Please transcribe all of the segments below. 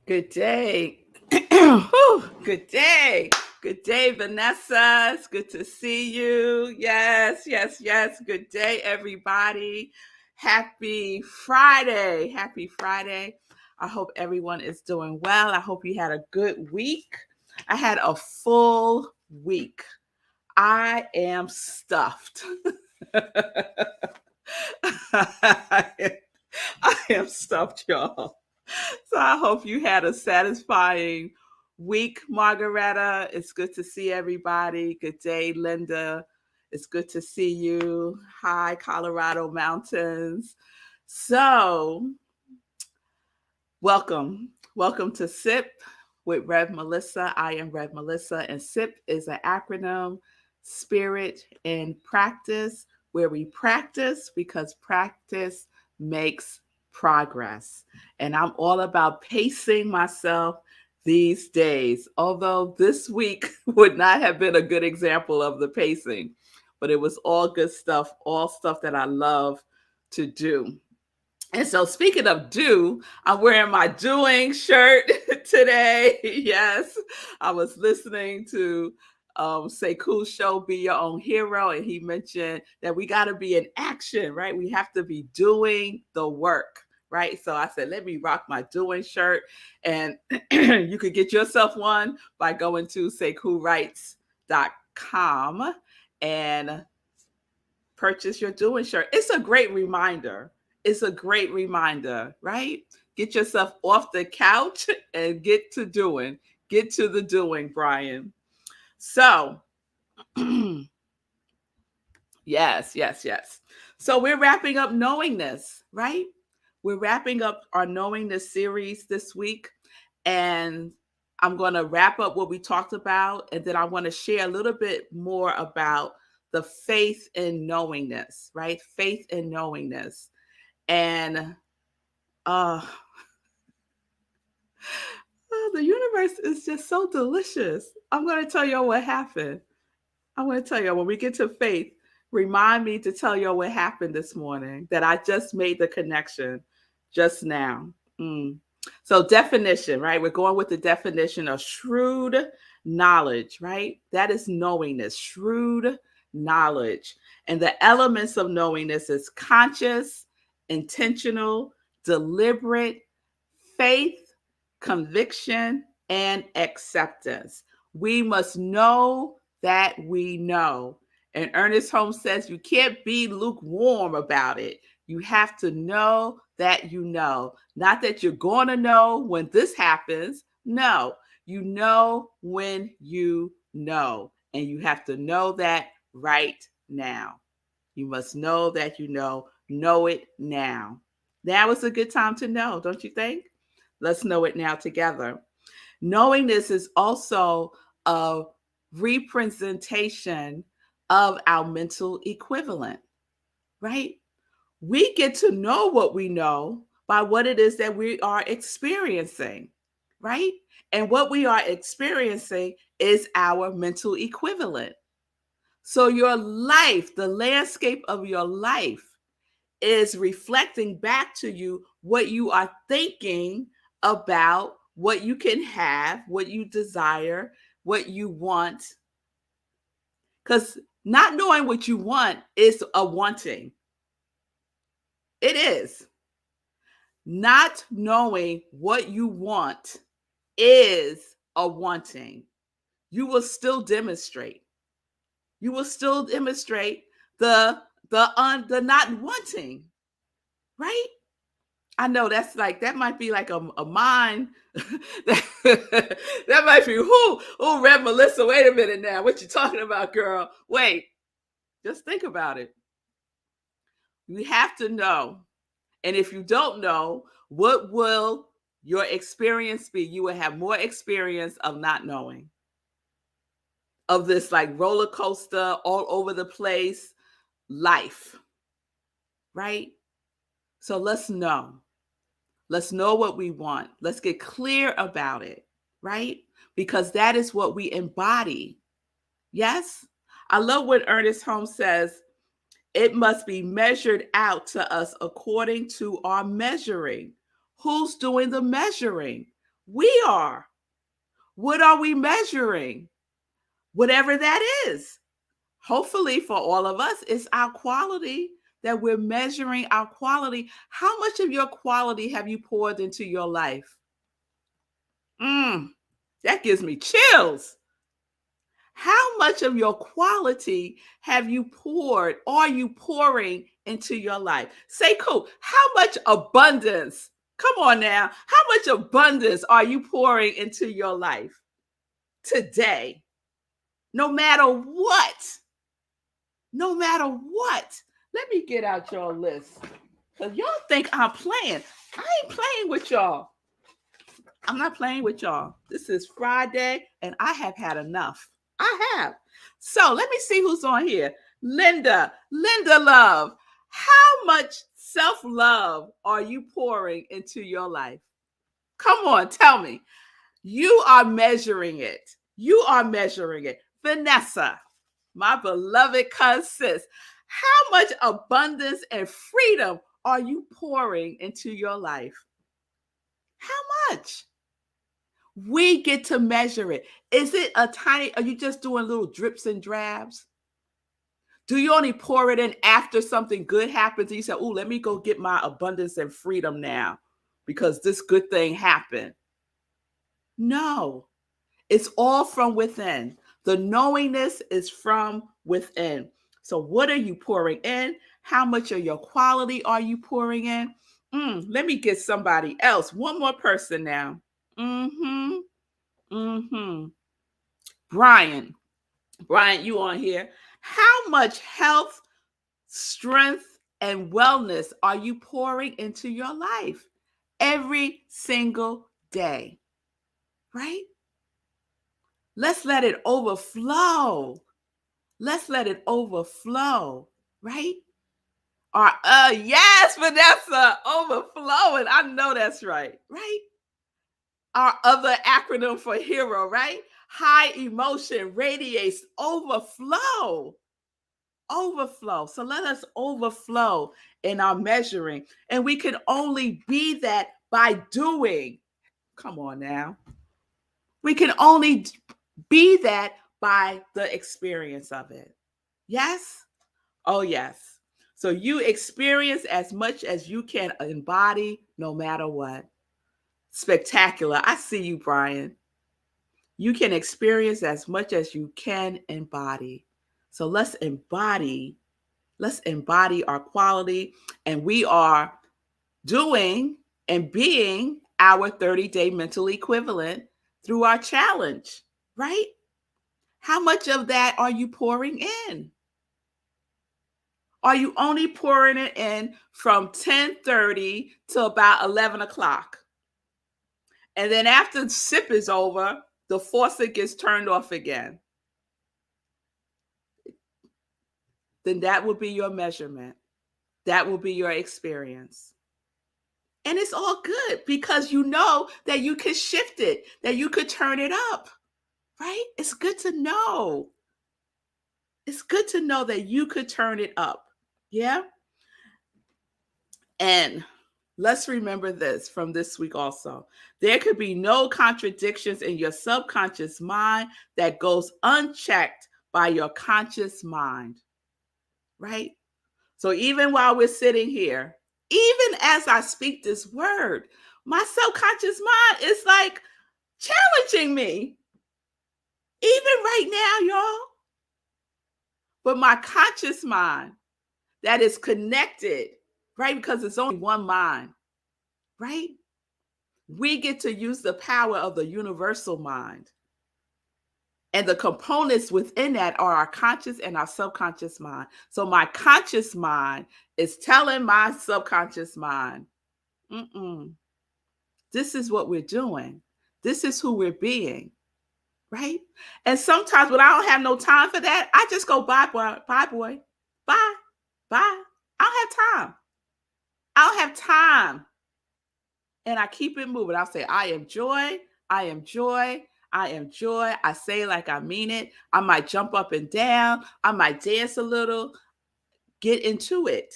Good day. Whew, good day. Good day, Vanessa. It's good to see you. Yes, yes, yes. Good day, everybody. Happy Friday. Happy Friday. I hope everyone is doing well. I hope you had a good week. I had a full week. I am stuffed. I am stuffed, y'all. So I hope you had a satisfying week, Margareta. It's good to see everybody. Good day, Linda. It's good to see you. Hi, Colorado Mountains. So, welcome. Welcome to SIP with Rev Melissa. I am Rev Melissa, and SIP is an acronym, Spirit in Practice, where we practice because practice makes progress. And I'm all about pacing myself these days, although this week would not have been a good example of the pacing, but it was all good stuff, all stuff that I love to do. And so, speaking of do, I'm wearing my doing shirt today. Yes, I was listening to Sekou's show, Be Your Own Hero, and he mentioned that we got to be in action, right? We have to be doing the work, right? So I said, let me rock my doing shirt. And you could get yourself one by going to SekouWrites.com and purchase your doing shirt. It's a great reminder. It's a great reminder, right? Get yourself off the couch and get to doing. Get to the doing, Brian. So, yes, yes, yes. So we're wrapping up Knowingness, right? We're wrapping up our Knowingness series this week. And I'm going to wrap up what we talked about. And then I want to share a little bit more about the faith in knowingness, right? Faith in knowingness. And uh, the universe is just so delicious. I'm going to tell y'all what happened. I'm going to tell y'all when we get to faith, remind me to tell y'all what happened this morning, that I just made the connection just now. So, definition, right? We're going with the definition of shrewd knowledge, right? That is knowingness, shrewd knowledge. And the elements of knowingness is conscious, intentional, deliberate, faith, conviction, and acceptance. We must know that we know. And Ernest Holmes says you can't be lukewarm about it. You have to know that you know. Not that you're going to know when this happens. No, you know when you know. And you have to know that right now. You must know that you know. Know it now. Now is a good time to know, don't you think? Let's know it now together. Knowing this is also a representation of our mental equivalent, right? We get to know what we know by what it is that we are experiencing, right? And what we are experiencing is our mental equivalent. So your life, the landscape of your life, is reflecting back to you what you are thinking about what you can have, what you desire, what you want. Because not knowing what you want is a wanting. It is. Not knowing what you want is a wanting. You will still demonstrate. You will still demonstrate the not wanting, right? I know that's like that might be like a mind that might be who Rev Melissa. Wait a minute now. What you talking about, girl? Wait, just think about it. You have to know. And if you don't know, what will your experience be? You will have more experience of not knowing. Of this like roller coaster all over the place life. Right? So let's know. Let's know what we want. Let's get clear about it, right? Because that is what we embody. Yes? I love what Ernest Holmes says. It must be measured out to us according to our measuring. Who's doing the measuring? We are. What are we measuring? Whatever that is. Hopefully for all of us, it's our quality that we're measuring our quality. How much of your quality have you poured into your life? That gives me chills. How much of your quality have you poured, are you pouring into your life? Say, cool. How much abundance? Come on now. How much abundance are you pouring into your life today? No matter what. No matter what. Let me get out your list. Because y'all think I'm playing. I ain't playing with y'all. I'm not playing with y'all. This is Friday, and I have had enough. I have. So let me see who's on here. Linda Love. How much self-love are you pouring into your life? Come on, tell me. You are measuring it. You are measuring it. Vanessa, my beloved cousin, how much abundance and freedom are you pouring into your life? How much? We get to measure it. Is it a tiny, are you just doing little drips and drabs? Do you only pour it in after something good happens and you say, oh, let me go get my abundance and freedom now because this good thing happened? No, it's all from within. The knowingness is from within. So what are you pouring in? How much of your quality are you pouring in? Let me get somebody else. One more person now. Brian, you on here. How much health, strength, and wellness are you pouring into your life every single day? Right? Let's let it overflow. Let's let it overflow, right? Or yes, Vanessa, overflowing. I know that's right, right? Our other acronym for hero, right? High emotion radiates overflow. Overflow. So let us overflow in our measuring. And we can only be that by doing. Come on now. We can only be that by the experience of it. Yes? Oh, yes. So you experience as much as you can embody no matter what. Spectacular. I see you, Brian. You can experience as much as you can embody. So let's embody our quality, and we are doing and being our 30-day mental equivalent through our challenge, right? How much of that are you pouring in? Are you only pouring it in from 10:30 to about 11 o'clock? And then after the sip is over, the faucet gets turned off again. Then that will be your measurement. That will be your experience. And it's all good because you know that you could shift it, that you could turn it up, right? It's good to know. It's good to know that you could turn it up. Yeah. And let's remember this from this week also. There could be no contradictions in your subconscious mind that goes unchecked by your conscious mind, right? So even while we're sitting here, even as I speak this word, my subconscious mind is like challenging me, even right now, y'all. But my conscious mind that is connected, right? Because it's only one mind, right? We get to use the power of the universal mind. And the components within that are our conscious and our subconscious mind. So my conscious mind is telling my subconscious mind, this is what we're doing. This is who we're being, right? And sometimes when I don't have no time for that, I just go, bye, boy, bye, boy, bye, bye. I don't have time. I don't have time. And I keep it moving. I'll say, I am joy. I am joy. I am joy. I say like I mean it. I might jump up and down. I might dance a little. Get into it.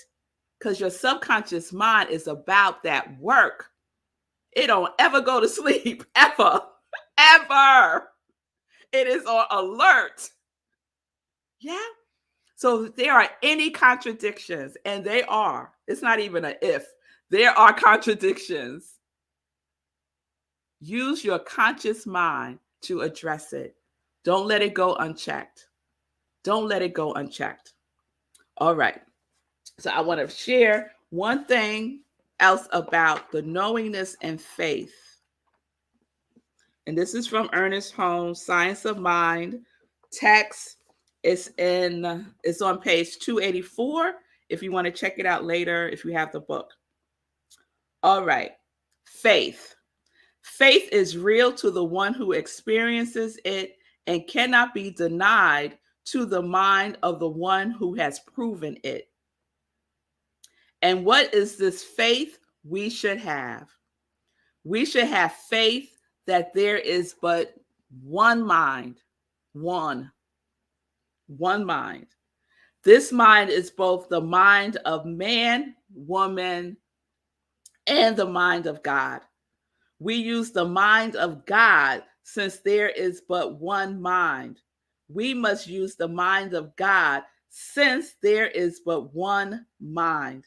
Because your subconscious mind is about that work. It don't ever go to sleep, ever, ever. It is on alert. Yeah. So if there are any contradictions, and they are, it's not even an if, there are contradictions. Use your conscious mind to address it. Don't let it go unchecked. Don't let it go unchecked. All right. So I want to share one thing else about the knowingness and faith. And this is from Ernest Holmes, Science of Mind. Text it's on page 284 if you want to check it out later if you have the book. All right. Faith. Faith is real to the one who experiences it and cannot be denied to the mind of the one who has proven it. And what is this faith we should have? We should have faith that there is but one mind, one mind. This mind is both the mind of man, woman, and the mind of God. We use the mind of God since there is but one mind. We must use the mind of God since there is but one mind.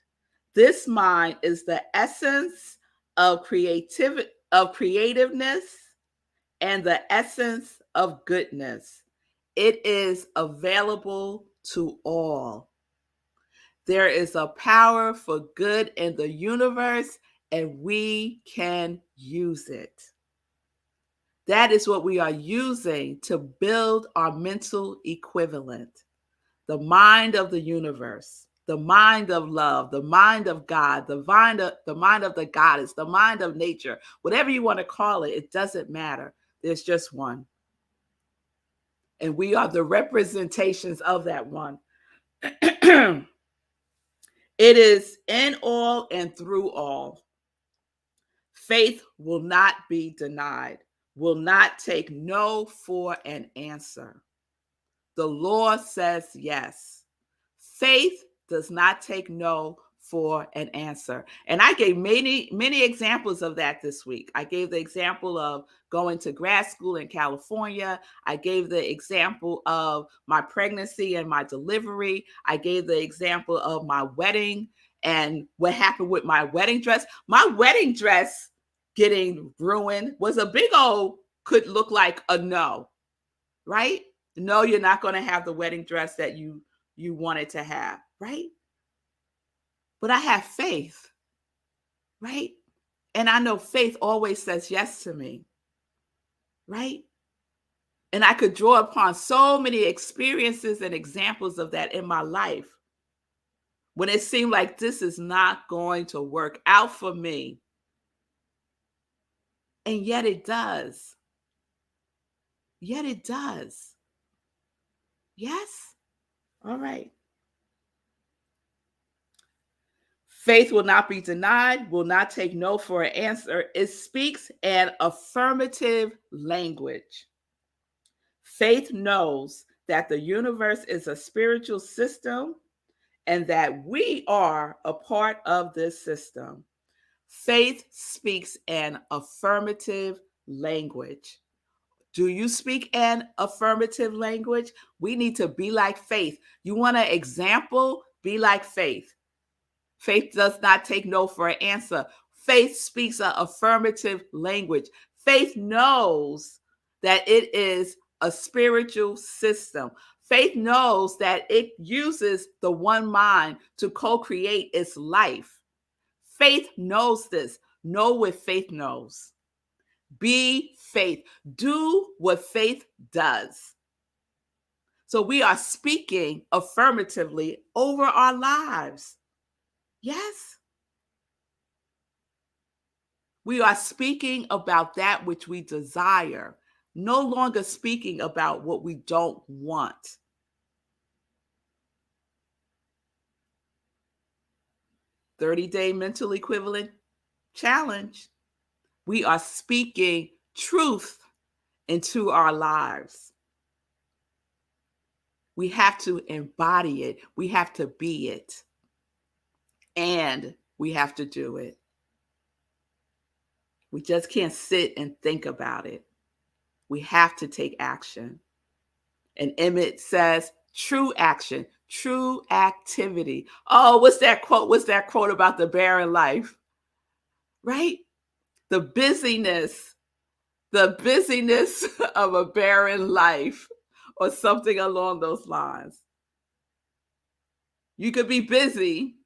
This mind is the essence of creativeness and the essence of goodness. It is available to all. There is a power for good in the universe, and we can use it. That is what we are using to build our mental equivalent. The mind of the universe, the mind of love, the mind of God, the mind of the goddess, the mind of nature, whatever you want to call it, it doesn't matter. There's just one. And we are the representations of that one. It is in all and through all. Faith will not be denied, will not take no for an answer. The law says yes. Faith does not take no for an answer. And I gave many examples of that this week. I gave the example of going to grad school in California. I gave the example of my pregnancy and my delivery. I gave the example of my wedding and what happened with my wedding dress. My wedding dress getting ruined was a big old, could look like a no, right? No, you're not going to have the wedding dress that you wanted to have, right? But I have faith, right? And I know faith always says yes to me, right? And I could draw upon so many experiences and examples of that in my life when it seemed like this is not going to work out for me. And yet it does. Yet it does. Yes? All right. Faith will not be denied, will not take no for an answer. It speaks an affirmative language. Faith knows that the universe is a spiritual system and that we are a part of this system. Faith speaks an affirmative language. Do you speak an affirmative language? We need to be like faith. You want an example? Be like faith. Faith does not take no for an answer. Faith speaks an affirmative language. Faith knows that it is a spiritual system. Faith knows that it uses the one mind to co-create its life. Faith knows this. Know what faith knows. Be faith. Do what faith does. So we are speaking affirmatively over our lives. Yes. We are speaking about that which we desire, no longer speaking about what we don't want. "30-day mental equivalent challenge." We are speaking truth into our lives. We have to embody it. We have to be it. And we have to do it. We just can't sit and think about it. We have to take action. And Emmett says, true action, true activity. Oh, what's that quote? What's that quote about the barren life? Right? The busyness of a barren life, or something along those lines. You could be busy,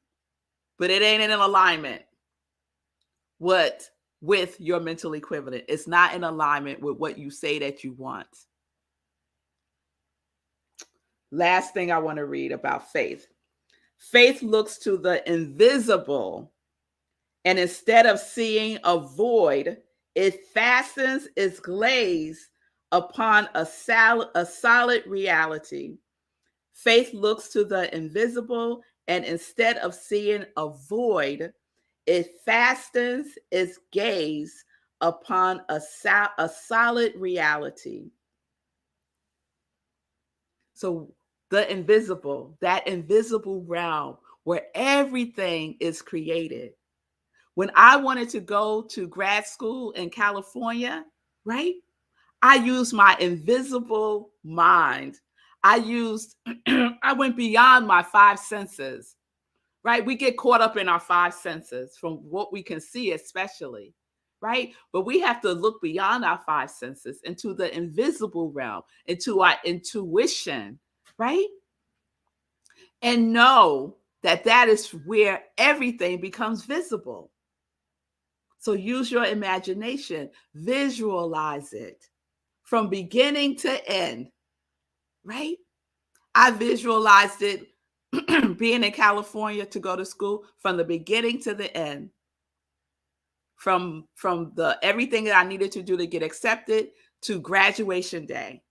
but it ain't in alignment with your mental equivalent. It's not in alignment with what you say that you want. Last thing I want to read about faith. Faith looks to the invisible, and instead of seeing a void, it fastens its glaze upon a solid reality. Faith looks to the invisible, and instead of seeing a void, it fastens its gaze upon a solid reality. So the invisible, that invisible realm where everything is created. When I wanted to go to grad school in California, right? I used my invisible mind. I went beyond my five senses, right? We get caught up in our five senses from what we can see, especially, right? But we have to look beyond our five senses into the invisible realm, into our intuition, right? And know that that is where everything becomes visible. So use your imagination, visualize it from beginning to end, right? I visualized it being in California to go to school from the beginning to the end, from the everything that I needed to do to get accepted to graduation day.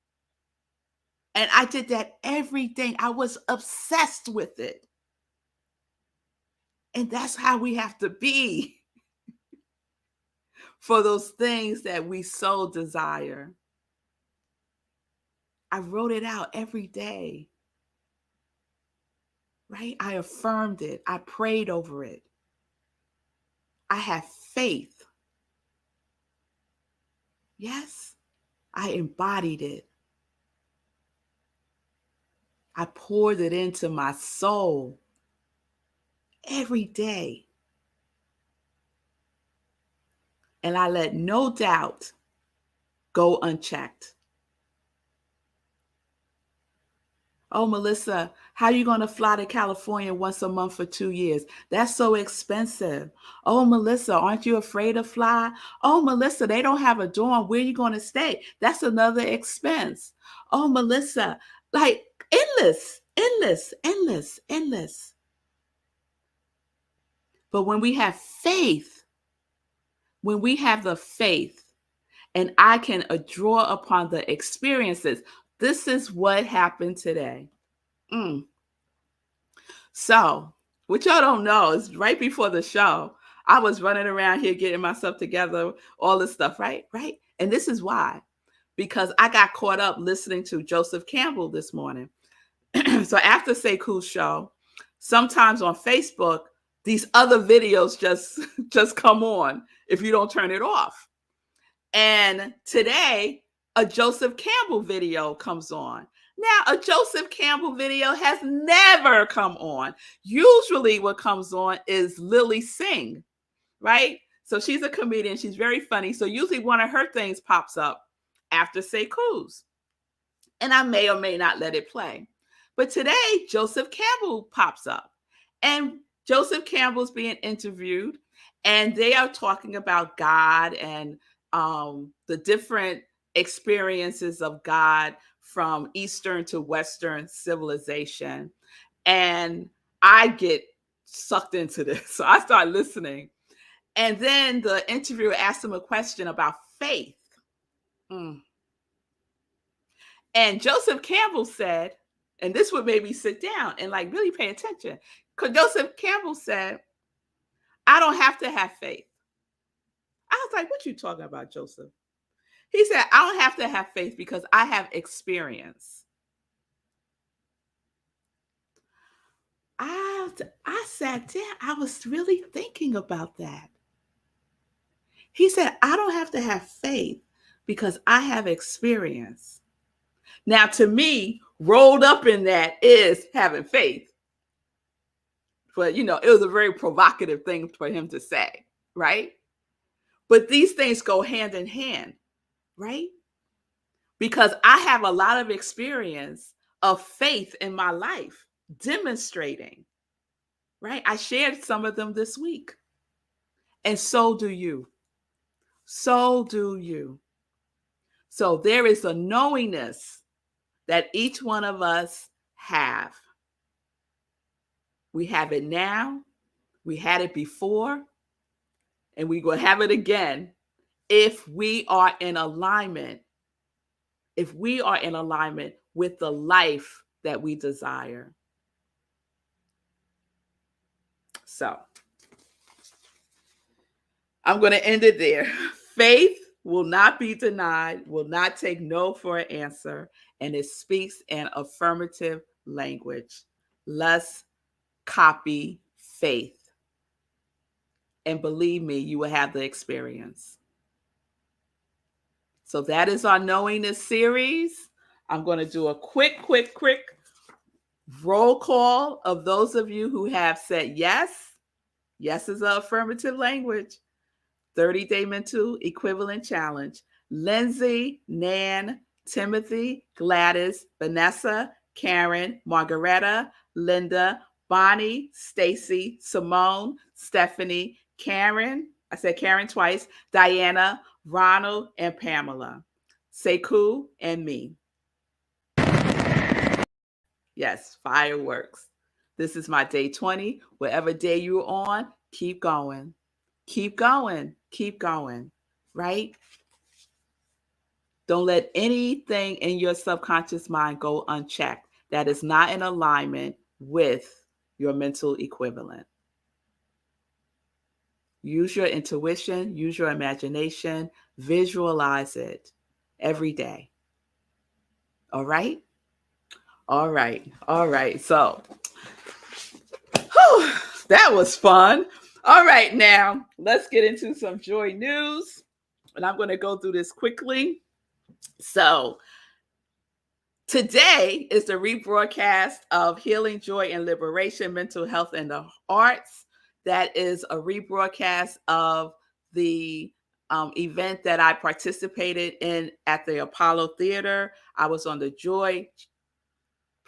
And I did that every day. I was obsessed with it. And that's how we have to be for those things that we so desire. I wrote it out every day, right? I affirmed it. I prayed over it. I have faith. Yes, I embodied it. I poured it into my soul every day. And I let no doubt go unchecked. Oh, Melissa, how are you going to fly to California once a month for 2 years? That's so expensive. Oh, Melissa, aren't you afraid to fly? Oh, Melissa, they don't have a dorm. Where are you going to stay? That's another expense. Oh, Melissa, like endless, endless, endless, endless. But when we have faith, when we have the faith, and I can draw upon the experiences, this is what happened today. So, what y'all don't know is right before the show, I was running around here getting myself together, all this stuff, right? Right. And this is why, because I got caught up listening to Joseph Campbell this morning. So after Sekou's show, sometimes on Facebook, these other videos just come on if you don't turn it off. And today, a Joseph Campbell video comes on. Now, a Joseph Campbell video has never come on. Usually what comes on is Lily Singh, right? So she's a comedian. She's very funny. So usually one of her things pops up after Sekou's. And I may or may not let it play. But today, Joseph Campbell pops up. And Joseph Campbell's being interviewed. And they are talking about God and the different experiences of God from Eastern to Western civilization. And I get sucked into this. So I start listening. And then the interviewer asked him a question about faith. And Joseph Campbell said, and this would make me sit down and like really pay attention. Because Joseph Campbell said, I don't have to have faith. I was like, what you talking about, Joseph? He said, I don't have to have faith because I have experience. I sat down. I was really thinking about that. He said, I don't have to have faith because I have experience. Now, to me, rolled up in that is having faith. But, it was a very provocative thing for him to say, right? But these things go hand in hand, right? Because I have a lot of experience of faith in my life demonstrating, right? I shared some of them this week. And so do you. So do you. So there is a knowingness that each one of us have. We have it now. We had it before. And we will have it again if we are in alignment. If we are in alignment with the life that we desire. So I'm going to end it there. Faith will not be denied, will not take no for an answer, and it speaks in affirmative language. Let's copy faith. And believe me, you will have the experience. So that is our Knowiness series. I'm going to do a quick roll call of those of you who have said yes. Yes is an affirmative language. 30-day mental equivalent challenge. Lindsay, Nan, Timothy, Gladys, Vanessa, Karen, Margaretta, Linda, Bonnie, Stacy, Simone, Stephanie, Karen, I said Karen twice, Diana, Ronald, and Pamela, Sekou, and me. Yes, fireworks. This is my day 20. Whatever day you're on, keep going. Keep going. Keep going. Right? Don't let anything in your subconscious mind go unchecked that is not in alignment with your mental equivalent. Use your intuition, use your imagination, visualize it every day. All right? All right. All right. So, that was fun. All right. Now, let's get into some joy news. And I'm going to go through this quickly. So, today is the rebroadcast of Healing, Joy, and Liberation, Mental Health, and the Arts. That is a rebroadcast of the event that I participated in at the Apollo Theater. I was on the Joy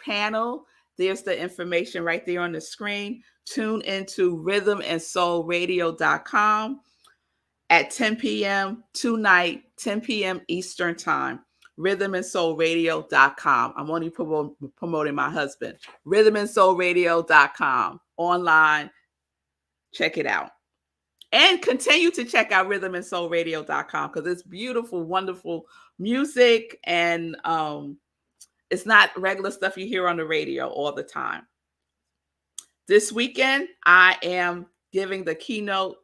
panel. There's the information right there on the screen. Tune into rhythmandsoulradio.com at 10 p.m. tonight, 10 p.m. Eastern Time. Rhythmandsoulradio.com. I'm only promoting my husband. Rhythmandsoulradio.com. Online. Check it out. And continue to check out rhythmandsoulradio.com because it's beautiful, wonderful music, and it's not regular stuff you hear on the radio all the time. This weekend, I am giving the keynote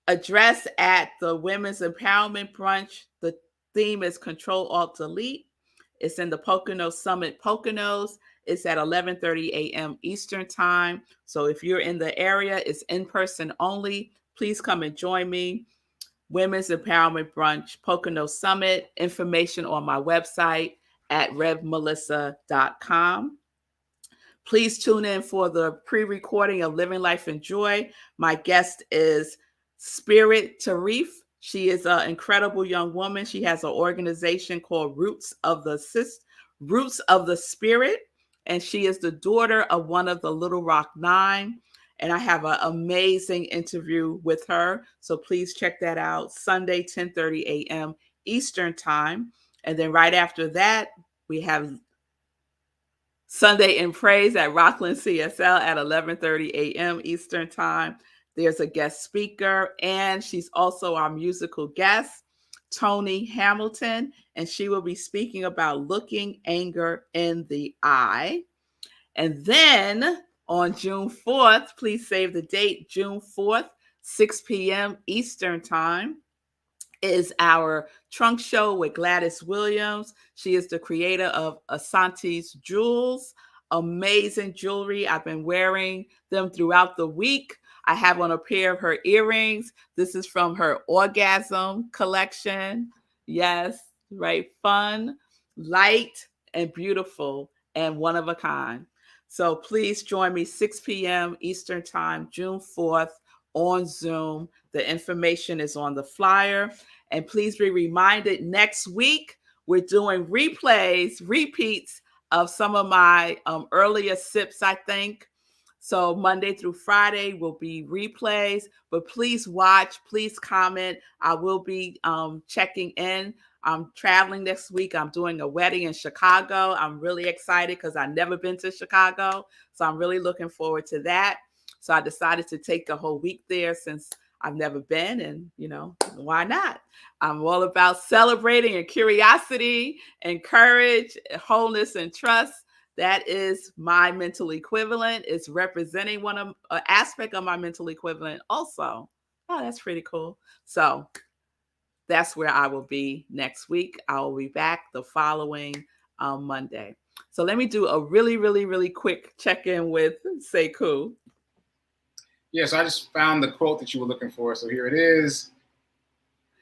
address at the Women's Empowerment Brunch. The theme is Control, Alt, Delete. It's in the Poconos Summit, Poconos. It's at 11:30 a.m. Eastern Time. So if you're in the area, it's in person only. Please come and join me. Women's Empowerment Brunch, Poconos Summit. Information on my website at iamrevmelissa.com. Please tune in for the pre-recording of Living Life in Joy. My guest is Spirit Tarif. She is an incredible young woman. She has an organization called Roots of the Spirit, and she is the daughter of one of the Little Rock Nine. And I have an amazing interview with her. So please check that out. Sunday, 10:30 a.m. Eastern Time. And then right after that, we have Sunday in Praise at Rockland CSL at 11:30 a.m. Eastern Time. There's a guest speaker, and she's also our musical guest, Tony Hamilton, and she will be speaking about looking anger in the eye. And then on June 4th, please save the date, June 4th, 6 p.m. Eastern Time, is our trunk show with Gladys Williams. She is the creator of Asante's Jewels, amazing jewelry. I've been wearing them throughout the week. I have on a pair of her earrings. This is from her orgasm collection. Yes, right. Fun, light, and beautiful, and one of a kind. So please join me 6 p.m. Eastern Time, June 4th on Zoom. The information is on the flyer. And please be reminded next week, we're doing repeats of some of my earlier sips, I think. So Monday through Friday will be replays, but please watch, please comment. I will be checking in. I'm traveling next week. I'm doing a wedding in Chicago. I'm really excited because I've never been to Chicago. So I'm really looking forward to that. So I decided to take a whole week there since I've never been, and why not? I'm all about celebrating and curiosity and courage, wholeness and trust. That is my mental equivalent. It's representing an aspect of my mental equivalent also. Oh, that's pretty cool. So that's where I will be next week. I will be back the following Monday. So let me do a really, really, really quick check-in with Sekou. Yeah, so I just found the quote that you were looking for. So here it is.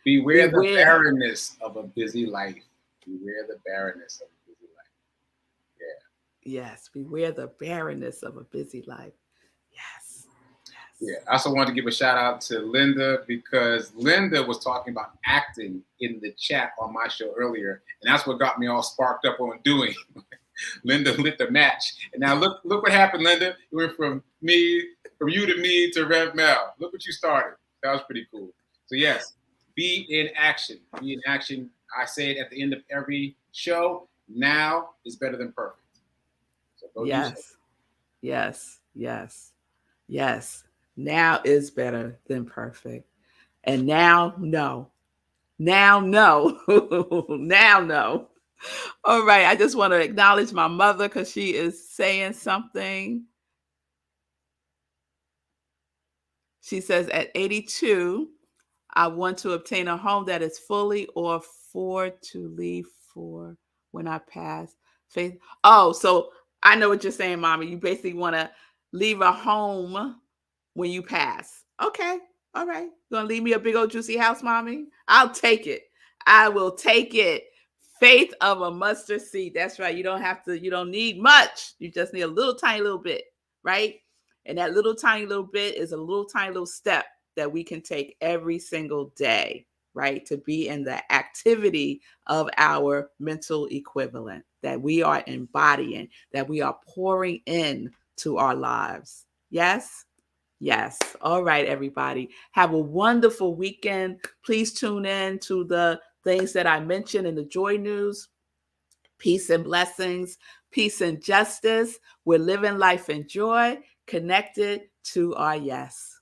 Beware the barrenness of a busy life. Beware the barrenness of a busy life. Yeah. Yes, beware the barrenness of a busy life. Yes. Yeah, I also wanted to give a shout out to Linda because Linda was talking about acting in the chat on my show earlier, and that's what got me all sparked up on doing. Linda lit the match, and now look what happened, Linda. You went from you to me to Rev Mel. Look what you started. That was pretty cool. So yes, be in action. Be in action. I say it at the end of every show. Now is better than perfect. So go do so. Yes. Now is better than perfect. And now, no. Now, no. Now, no. All right. I just want to acknowledge my mother because she is saying something. She says, at 82, I want to obtain a home that is fully or afford to leave for when I pass. Faith. Oh, so I know what you're saying, Mommy. You basically want to leave a home when you pass. Okay. All right. You gonna leave me a big old juicy house, Mommy? I'll take it. I will take it. Faith of a mustard seed. That's right. You don't need much. You just need a little tiny little bit, right? And that little tiny little bit is a little tiny little step that we can take every single day, right? To be in the activity of our mental equivalent that we are embodying, that we are pouring in to our lives. Yes? Yes. All right, everybody. Have a wonderful weekend. Please tune in to the things that I mentioned in the Joy News. Peace and blessings, peace and justice. We're living life in joy, connected to our yes.